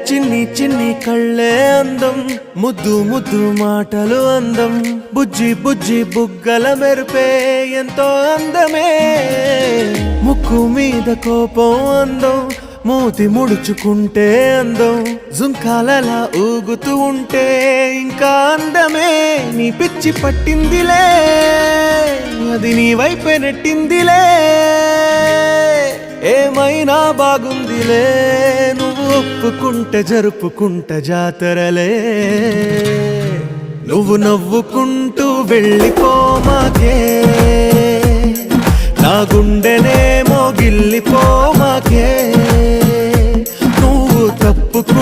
చిన్ని చిన్ని కళ్ళే అందం, ముద్దు ముద్దు మాటలు అందం, బుజ్జి బుజ్జి బుగ్గల మెరుపే ఎంతో అందమే. ముక్కు మీద కోపం అందం, మూతి ముడుచుకుంటే అందం, జుంకాలలా ఊగుతూ ఉంటే ఇంకా అందమే. నీ పిచ్చి పట్టిందిలే, అది నీ వైపే నెట్టిందిలే. ఏమైనా బాగుందిలే, నువ్వు ఒప్పుకుంటే జరుపుకుంటే జాతరలే. నువ్వు నవ్వుకుంటూ వెళ్ళిపోమాకే, నా గుండెనేమో గిల్లిపోమాకే. నువ్వు తప్పుకు